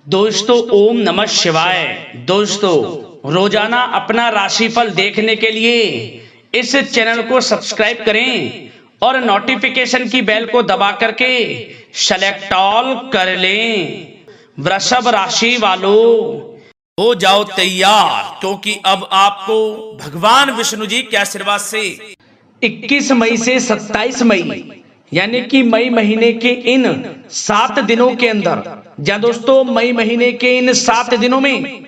दोस्तों ओम नमः शिवाय। दोस्तों रोजाना अपना राशिफल देखने के लिए इस चैनल को सब्सक्राइब करें और नोटिफिकेशन की बेल को दबा करके सेलेक्ट ऑल कर लें। वृषभ राशि वालों हो जाओ तैयार, क्योंकि अब आपको भगवान विष्णु जी के आशीर्वाद से 21 मई से 27 मई यानी कि मई महीने के इन 7 दिनों के अंदर, जहां दोस्तों मई महीने के इन 7 दिनों में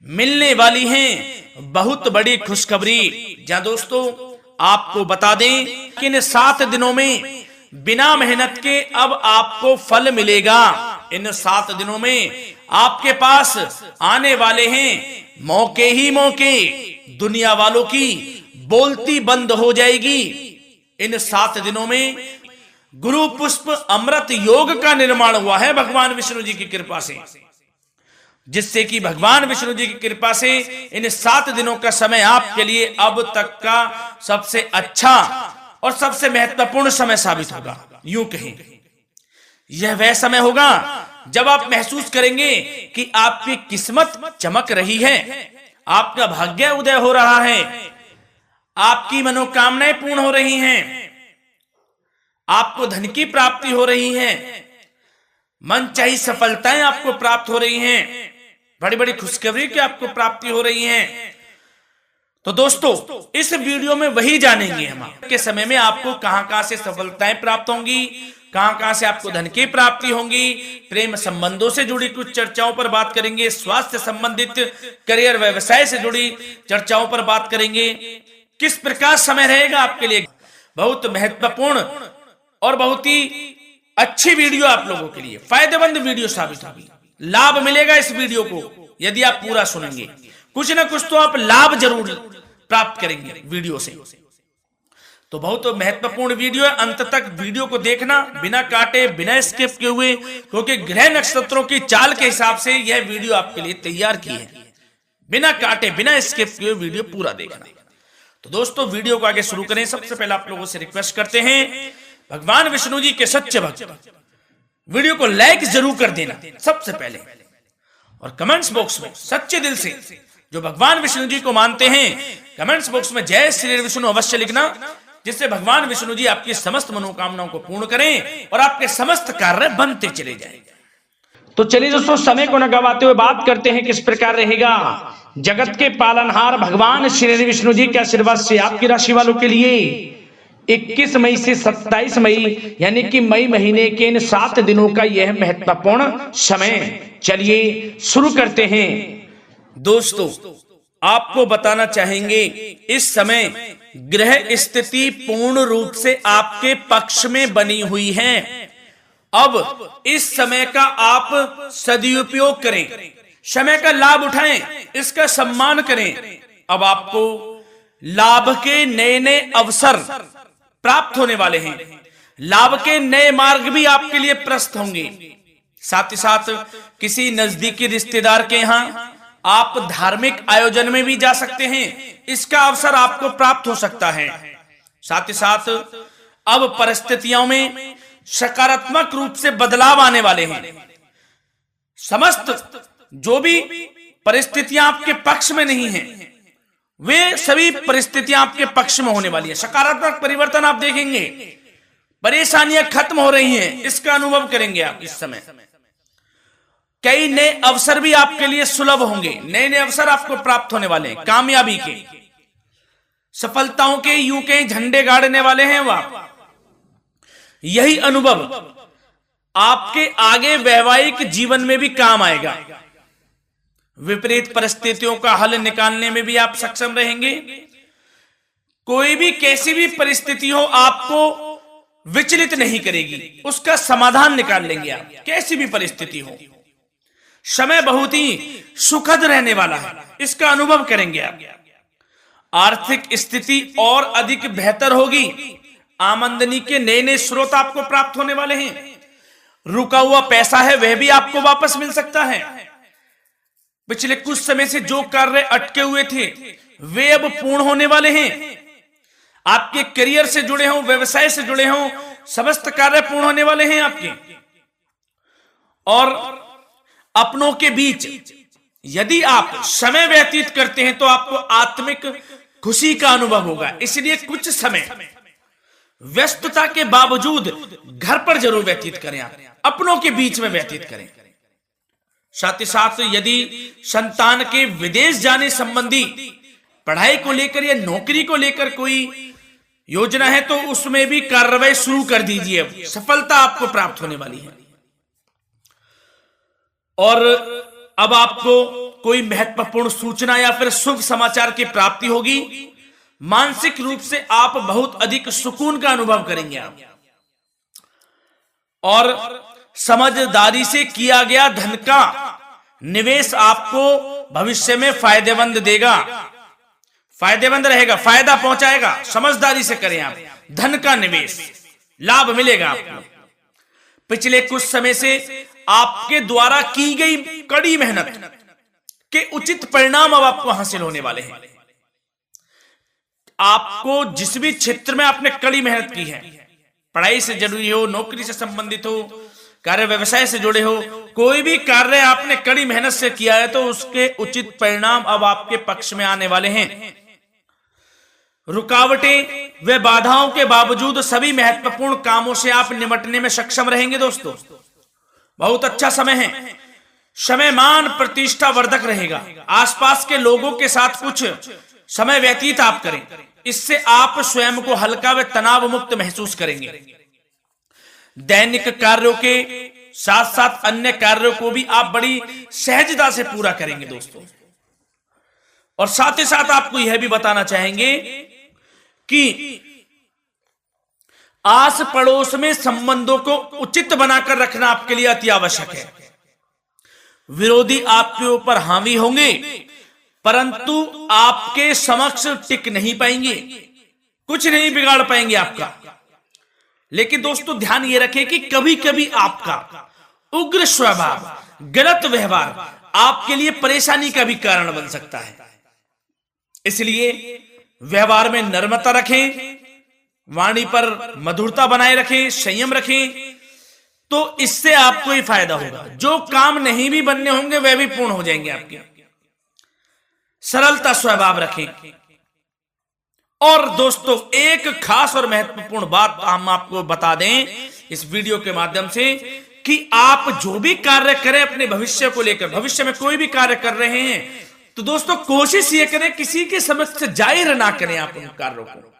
मिलने वाली हैं बहुत बड़ी खुशखबरी। जहां दोस्तों आपको बता दें कि इन 7 दिनों में बिना मेहनत के अब आपको फल मिलेगा। इन 7 दिनों में आपके पास आने वाले हैं मौके ही मौके। दुनिया वालों की बोलती बंद हो जाएगी। इन 7 दिनों में गुरु पुष्प अमृत योग का निर्माण हुआ है भगवान विष्णु जी की कृपा से, जिससे कि भगवान विष्णु जी की कृपा से इन 7 दिनों का समय आपके लिए अब तक का सबसे अच्छा और सबसे महत्वपूर्ण समय साबित होगा। यूं कहें यह वह समय होगा जब आप महसूस करेंगे कि आपकी किस्मत चमक रही है, आपका भाग्य उदय हो रहा है, आपकी मनोकामनाएं पूर्ण हो रही हैं, आपको धन की प्राप्ति हो रही है, मनचाही सफलताएं आपको प्राप्त हो रही हैं, बड़ी बड़ी खुशखबरी की आपको प्राप्ति हो रही है। तो दोस्तों इस वीडियो में वही जानेंगे हम के समय में आपको कहां से सफलताएं प्राप्त होंगी, कहां से आपको धन की प्राप्ति होंगी, प्रेम संबंधों से जुड़ी कुछ चर्चाओं पर बात करेंगे, स्वास्थ्य संबंधित करियर व्यवसाय से जुड़ी चर्चाओं पर बात करेंगे। किस प्रकार समय रहेगा आपके लिए, बहुत महत्वपूर्ण और बहुत ही अच्छी वीडियो आप लोगों के लिए फायदेमंद वीडियो साबित होगी। लाभ मिलेगा इस वीडियो को यदि आप पूरा सुनेंगे, कुछ ना कुछ तो आप लाभ जरूर प्राप्त करेंगे वीडियो से। तो बहुत महत्वपूर्ण वीडियो है, अंत तक वीडियो को देखना बिना काटे बिना स्किप किए हुए, क्योंकि ग्रह नक्षत्रों की चाल के हिसाब से यह वीडियो आपके लिए तैयार की है। बिना काटे बिना स्किप किए वीडियो पूरा देखना। तो दोस्तों वीडियो को आगे शुरू करें। सबसे पहले आप लोगों से रिक्वेस्ट करते हैं, भगवान विष्णु जी के सच्चे भक्त वीडियो को लाइक जरूर कर देना सबसे पहले, और कमेंट्स बॉक्स में सच्चे दिल से जो भगवान विष्णु जी को मानते हैं कमेंट्स बॉक्स में जय श्री विष्णु अवश्य लिखना, जिससे भगवान विष्णु जी आपकी समस्त मनोकामनाओं को पूर्ण करें और आपके समस्त कार्य बनते चले जाएं। तो चलिए दोस्तों समय को न गवाते हुए बात करते हैं किस प्रकार रहेगा जगत के पालनहार भगवान श्री विष्णु जी के आशीर्वाद से आपकी राशि वालों के लिए 21 मई से 27 मई यानी कि मई महीने के इन 7 दिनों का यह महत्वपूर्ण समय। चलिए शुरू करते हैं। दोस्तों आपको बताना चाहेंगे इस समय ग्रह स्थिति पूर्ण रूप से आपके पक्ष में बनी हुई है। अब इस समय का आप सदुपयोग करें, समय का लाभ उठाएं, इसका सम्मान करें। अब आपको लाभ के नए नए अवसर प्राप्त होने वाले हैं, लाभ के नए मार्ग भी आपके लिए प्रशस्त होंगे। साथ ही साथ किसी नजदीकी रिश्तेदार के यहाँ आप धार्मिक आयोजन में भी जा सकते हैं, इसका अवसर आपको प्राप्त हो सकता है। साथ ही साथ अब परिस्थितियों में सकारात्मक रूप से बदलाव आने वाले हैं। समस्त जो भी परिस्थितियां आपके पक्ष में नहीं हैं, वे सभी परिस्थितियां आपके पक्ष में होने वाली है। सकारात्मक परिवर्तन आप देखेंगे, परेशानियां खत्म हो रही हैं, इसका अनुभव करेंगे आप इस समय। कई नए अवसर भी आपके लिए सुलभ होंगे, नए नए अवसर आपको प्राप्त होने वाले हैं, कामयाबी के, सफलताओं के यूं के झंडे गाड़ने वाले हैं वह। यही अनुभव आपके आगे वैवाहिक जीवन में भी काम आएगा। विपरीत परिस्थितियों का हल निकालने में भी आप सक्षम रहेंगे। कोई भी कैसी भी परिस्थिति हो आपको विचलित नहीं करेगी, उसका समाधान निकाल लेंगे आप, कैसी भी परिस्थिति हो। समय बहुत ही सुखद रहने वाला है, इसका अनुभव करेंगे आप। आर्थिक स्थिति और अधिक बेहतर होगी, आमदनी के नए नए स्रोत आपको प्राप्त होने वाले हैं। रुका हुआ पैसा है वह भी आपको वापस मिल सकता है। पिछले कुछ समय से जो कार्य अटके हुए थे वे अब पूर्ण होने वाले हैं। आपके करियर से जुड़े हों, व्यवसाय से जुड़े हों, समस्त कार्य पूर्ण होने वाले हैं आपके। और अपनों के बीच यदि आप समय व्यतीत करते हैं तो आपको आत्मिक खुशी का अनुभव होगा। इसलिए कुछ समय व्यस्तता के बावजूद घर पर जरूर व्यतीत करें, आप अपनों के बीच में व्यतीत करें। साथ ही साथ यदि संतान के विदेश जाने संबंधी पढ़ाई को लेकर या नौकरी को लेकर कोई योजना है तो उसमें भी कार्रवाई शुरू कर दीजिए, सफलता आपको प्राप्त होने वाली है। और अब आपको कोई महत्वपूर्ण सूचना या फिर शुभ समाचार की प्राप्ति होगी। मानसिक रूप से आप बहुत अधिक सुकून का अनुभव करेंगे आप, और समझदारी से किया गया धन का निवेश आपको भविष्य में फायदेमंद देगा, फायदेमंद रहेगा, फायदा पहुंचाएगा। समझदारी से करें आप, धन का निवेश, लाभ मिलेगा आपको। पिछले कुछ समय से आपके द्वारा की गई कड़ी मेहनत के उचित परिणाम अब आपको हासिल होने वाले हैं। आपको जिस भी क्षेत्र में आपने कड़ी मेहनत की है, पढ़ाई से जुड़ी हो, नौकरी से संबंधित हो, कार्य व्यवसाय से जुड़े हो, कोई भी कार्य आपने कड़ी मेहनत से किया है तो उसके उचित परिणाम अब आपके पक्ष में आने वाले हैं। रुकावटें व बाधाओं के बावजूद सभी महत्वपूर्ण कामों से आप निपटने में सक्षम रहेंगे। दोस्तों बहुत अच्छा समय है, समय मान प्रतिष्ठा वर्धक रहेगा। आसपास के लोगों के साथ कुछ समय व्यतीत आप करें, इससे आप स्वयं को हल्का व तनाव मुक्त महसूस करेंगे। दैनिक कार्यों के साथ साथ अन्य कार्यों को भी आप बड़ी सहजता से पूरा करेंगे दोस्तों। और साथ ही साथ आपको यह भी बताना चाहेंगे कि आस पड़ोस में संबंधों को उचित बनाकर रखना आपके लिए अति आवश्यक है। विरोधी आपके ऊपर हावी होंगे परंतु आपके समक्ष टिक नहीं पाएंगे, कुछ नहीं बिगाड़ पाएंगे आपका। लेकिन दोस्तों ध्यान ये रखें कि कभी कभी आपका उग्र स्वभाव, गलत व्यवहार आपके लिए परेशानी का भी कारण बन सकता है। इसलिए व्यवहार में नम्रता रखें, वाणी पर मधुरता बनाए रखें, संयम रखें, तो इससे आपको ही फायदा होगा। जो काम नहीं भी बनने होंगे वह भी पूर्ण हो जाएंगे आपके। सरलता स्वभाव रखें। और दोस्तों एक खास और महत्वपूर्ण बात हम आपको बता दें इस वीडियो के माध्यम से कि आप जो भी कार्य करें अपने भविष्य को लेकर, भविष्य में कोई भी कार्य कर रहे हैं तो दोस्तों कोशिश ये करें किसी के समक्ष जाहिर ना करें आप उन कार्यों को।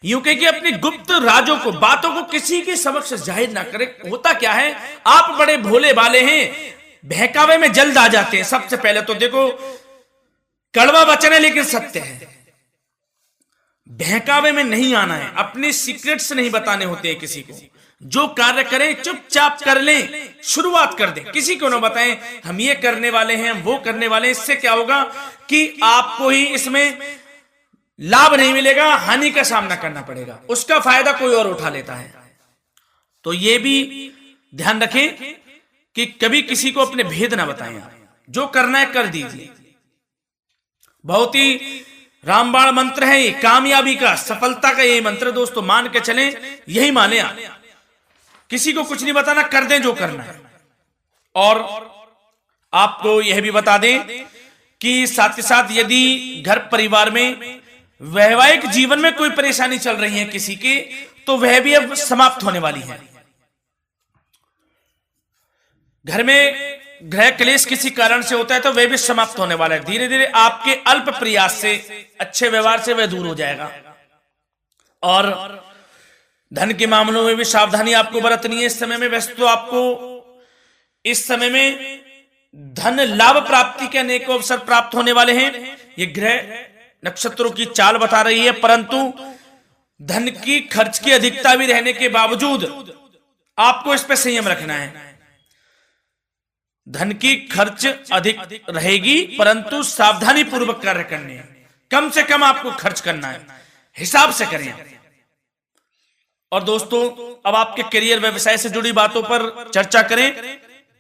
यूं कह कि अपनी गुप्त राजों को, बातों को किसी के समक्ष जाहिर ना करें। होता क्या है, आप बड़े भोले भाले हैं, बहकावे में जल्द आ जाते हैं। सबसे पहले तो देखो कड़वा वचन है लेकिन सत्य है, बहकावे में नहीं आना है, अपने सीक्रेट्स नहीं बताने होते हैं किसी को। जो कार्य करें चुपचाप कर लें, शुरुआत कर दें, किसी को ना बताएं हम ये करने वाले हैं, वो करने वाले हैं। इससे क्या होगा कि आपको ही इसमें लाभ नहीं मिलेगा, हानि का सामना करना पड़ेगा, उसका फायदा कोई और उठा लेता है। तो ये भी ध्यान रखें कि कभी किसी को अपने भेद ना बताएं, जो करना है कर दीजिए। बहुत ही रामबाण मंत्र है ये, कामयाबी का, सफलता का यही मंत्र दोस्तों, मान के चलें, यही माने आप। किसी को कुछ नहीं बताना, कर दें जो करना है। और आपको यह भी बता दें कि साथ ही साथ यदि घर परिवार में वैवाहिक जीवन में कोई परेशानी चल रही है किसी के, तो वह भी अब समाप्त होने वाली है। घर में गृह क्लेश किसी कारण से होता है तो वह भी समाप्त होने वाला है। धीरे धीरे आपके अल्प प्रयास से, अच्छे व्यवहार से वह दूर हो जाएगा। और धन के मामलों में भी सावधानी आपको बरतनी है इस समय में। वैसे तो आपको इस समय में धन लाभ प्राप्ति के अनेक अवसर प्राप्त होने वाले हैं, ये ग्रह नक्षत्रों की चाल बता रही है। परंतु धन की खर्च की अधिकता भी रहने के बावजूद आपको इस पर संयम रखना है। धन की खर्च अधिक रहेगी परंतु सावधानी पूर्वक कार्य करने हैं, कम से कम आपको खर्च करना है, हिसाब से करें। और दोस्तों अब आपके करियर व्यवसाय से जुड़ी बातों पर चर्चा करें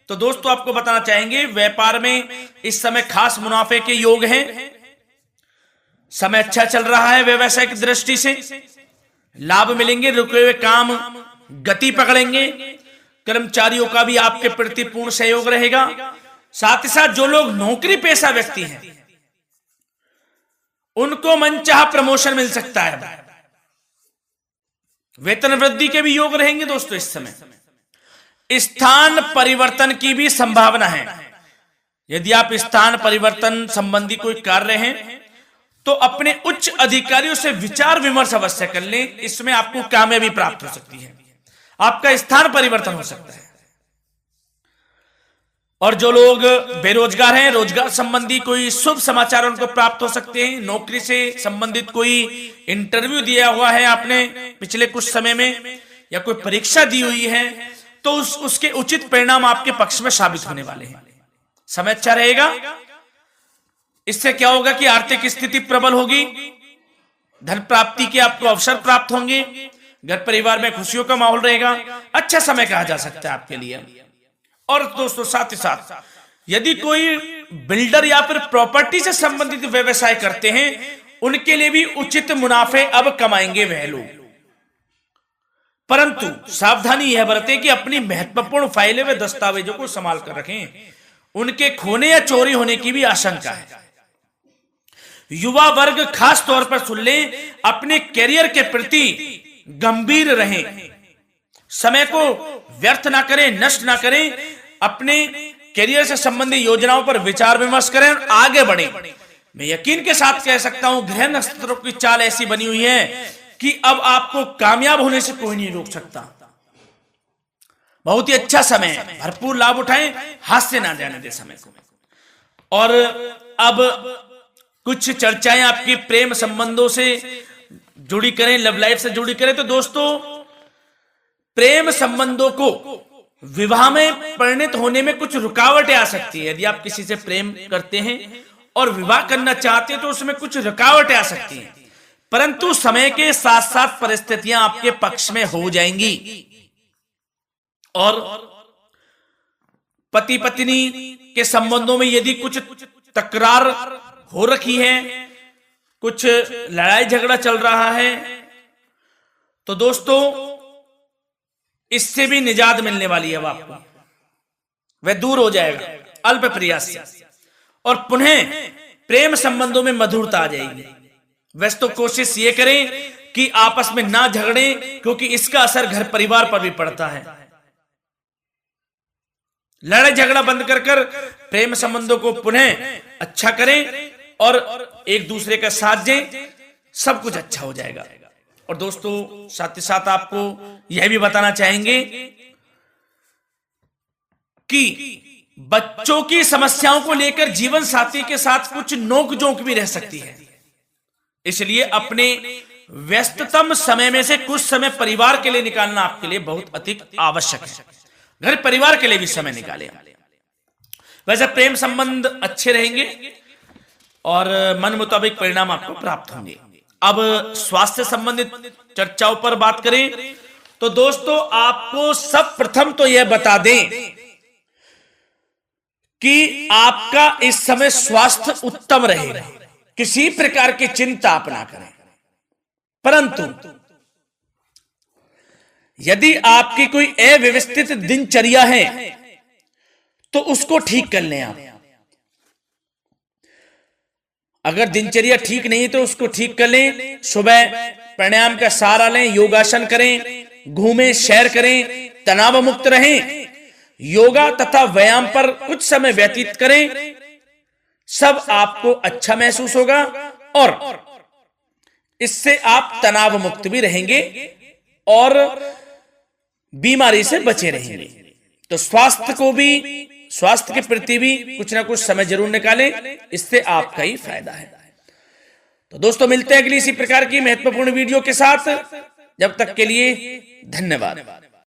तो दोस्तों आपको बताना चाहेंगे व्यापार में इस समय खास मुनाफे के योग हैं। समय अच्छा चल रहा है, व्यवसाय की दृष्टि से लाभ मिलेंगे, रुके हुए काम गति पकड़ेंगे, कर्मचारियों का भी आपके प्रति पूर्ण सहयोग रहेगा। साथ ही साथ जो लोग नौकरी पेशा व्यक्ति हैं उनको मनचाहा प्रमोशन मिल सकता है। वेतन वृद्धि के भी योग रहेंगे दोस्तों। इस समय स्थान परिवर्तन की भी संभावना है। यदि आप स्थान परिवर्तन संबंधी कोई कार्य हैं तो अपने उच्च अधिकारियों से विचार विमर्श अवश्य कर लें। इसमें आपको कामयाबी प्राप्त हो सकती है, आपका स्थान परिवर्तन हो सकता है। और जो लोग बेरोजगार हैं, रोजगार संबंधी कोई शुभ समाचार उनको प्राप्त हो सकते हैं। नौकरी से संबंधित कोई इंटरव्यू दिया हुआ है आपने पिछले कुछ समय में, या कोई परीक्षा दी हुई है, तो उसके उचित परिणाम आपके पक्ष में साबित होने वाले हैं। समय अच्छा रहेगा। इससे क्या होगा कि आर्थिक स्थिति प्रबल होगी, धन प्राप्ति के आपको अवसर प्राप्त होंगे, घर परिवार में खुशियों का माहौल रहेगा। अच्छा समय कहा जा सकता है आपके लिए। और दोस्तों साथ ही साथ यदि कोई बिल्डर या फिर प्रॉपर्टी से संबंधित व्यवसाय करते हैं उनके लिए भी उचित मुनाफे अब कमाएंगे वह लोग। परंतु सावधानी यह बरतें कि अपनी महत्वपूर्ण फाइलें व दस्तावेजों को संभाल कर रखें, उनके खोने या चोरी होने की भी आशंका है। युवा वर्ग खास तौर पर सुन लें, अपने करियर के प्रति गंभीर रहें, समय को व्यर्थ ना करें, नष्ट ना करें। अपने करियर से संबंधित योजनाओं पर विचार विमर्श करें और आगे बढ़ें। मैं यकीन के साथ कह सकता हूं ग्रह नक्षत्रों की चाल ऐसी बनी हुई है कि अब आपको कामयाब होने से कोई नहीं रोक सकता। बहुत ही अच्छा समय है, भरपूर लाभ उठाएं, हाथ से ना जाने दे समय को। और अब कुछ चर्चाएं आपकी प्रेम संबंधों से जुड़ी करें, लव लाइफ से जुड़ी करें। तो दोस्तों प्रेम संबंधों को विवाह में परिणत होने में कुछ रुकावटें आ सकती है। यदि आप किसी से प्रेम करते हैं और विवाह करना चाहते हैं तो उसमें कुछ रुकावटें आ सकती हैं, परंतु समय के साथ साथ परिस्थितियां आपके पक्ष में हो जाएंगी। और पति पत्नी के संबंधों में यदि कुछ तकरार हो रखी है, कुछ लड़ाई झगड़ा चल रहा है, तो दोस्तों इससे भी निजात मिलने वाली है आपको। वह दूर हो जाएगा अल्प प्रयास से, और पुनः प्रेम संबंधों में मधुरता आ जाएगी। वैसे तो कोशिश ये करें कि आपस में ना झगड़ें, क्योंकि इसका असर घर परिवार पर भी पड़ता है। लड़ाई झगड़ा बंद कर प्रेम संबंधों को पुनः अच्छा करें और एक दूसरे का साथ दें, सब कुछ अच्छा हो जाएगा। और दोस्तों साथ ही साथ आपको यह भी बताना चाहेंगे कि बच्चों की समस्याओं को लेकर जीवन साथी के साथ कुछ नोकझोंक भी रह सकती है। इसलिए अपने व्यस्ततम समय में से कुछ समय परिवार के लिए निकालना आपके लिए बहुत अधिक आवश्यक है। घर परिवार के लिए भी समय निकालें। वैसे प्रेम संबंध अच्छे रहेंगे और मन मुताबिक परिणाम आपको प्राप्त होंगे। अब स्वास्थ्य संबंधित चर्चाओं पर बात करें तो दोस्तों आपको सब प्रथम तो यह बता दें कि आपका इस समय स्वास्थ्य उत्तम रहेगा, किसी प्रकार की चिंता आप ना करें। परंतु यदि आपकी कोई अव्यवस्थित दिनचर्या है तो उसको ठीक कर लें आप। अगर दिनचर्या ठीक नहीं तो उसको ठीक कर लें। सुबह प्राणायाम का सहारा लें, योगासन करें, घूमें, सैर करें, तनाव मुक्त रहें, योगा तथा व्यायाम पर कुछ समय व्यतीत करें। सब आपको अच्छा महसूस होगा और इससे आप तनाव मुक्त भी रहेंगे और बीमारी से बचे रहेंगे। तो स्वास्थ्य के प्रति भी कुछ ना कुछ समय जरूर निकालें, इससे आपका ही फायदा है। तो दोस्तों मिलते हैं अगली इसी प्रकार की महत्वपूर्ण वीडियो के साथ। जब तक के लिए धन्यवाद।